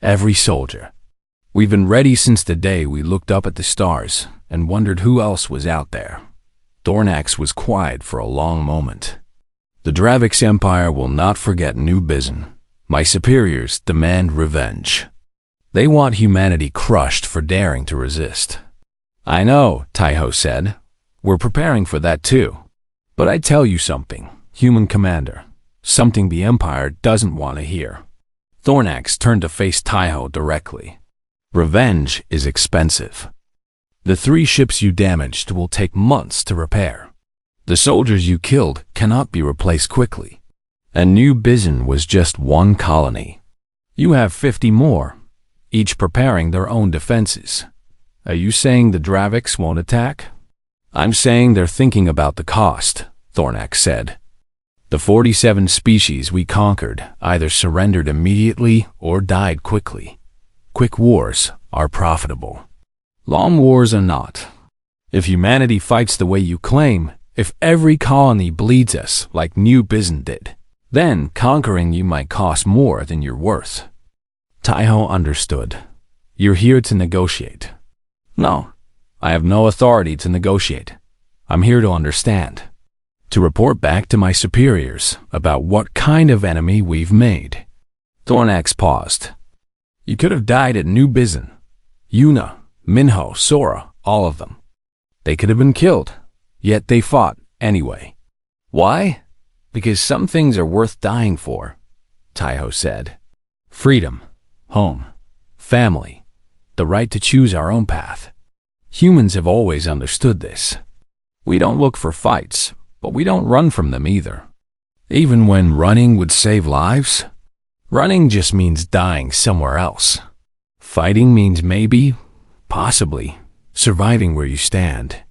every soldier. We've been ready since the day we looked up at the stars and wondered who else was out there. Thornax was quiet for a long moment. The Draviks Empire will not forget New Bizen. My superiors demand revenge. They want humanity crushed for daring to resist. I know, Taiho said. We're preparing for that too. But I tell you something, human commander. Something the Empire doesn't want to hear. Thornax turned to face Taiho directly. Revenge is expensive. The 3 ships you damaged will take months to repair. The soldiers you killed cannot be replaced quickly. And New Bizen was just 1 colony. You have 50 more, each preparing their own defenses. Are you saying the Draviks won't attack? I'm saying they're thinking about the cost, Thornax said. The 47 species we conquered either surrendered immediately or died quickly. Quick wars are profitable. Long wars are not. If humanity fights the way you claim, if every colony bleeds us like New Bizen did, then conquering you might cost more than you're worth. Taiho understood. You're here to negotiate. No, I have no authority to negotiate. I'm here to understand. To report back to my superiors about what kind of enemy we've made. Thornax paused. You could have died at New Bizen. Yuna, Minho, Sora, all of them. They could have been killed, yet they fought anyway. Why? Because some things are worth dying for, Taiho said. Freedom, home, family, the right to choose our own path. Humans have always understood this. We don't look for fights, but we don't run from them either. Even when running would save lives, running just means dying somewhere else. Fighting means maybe, possibly, surviving where you stand.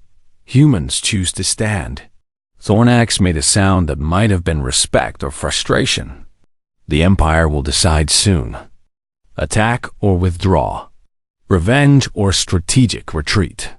Humans choose to stand. Thornax made a sound that might have been respect or frustration. The Empire will decide soon. Attack or withdraw. Revenge or strategic retreat.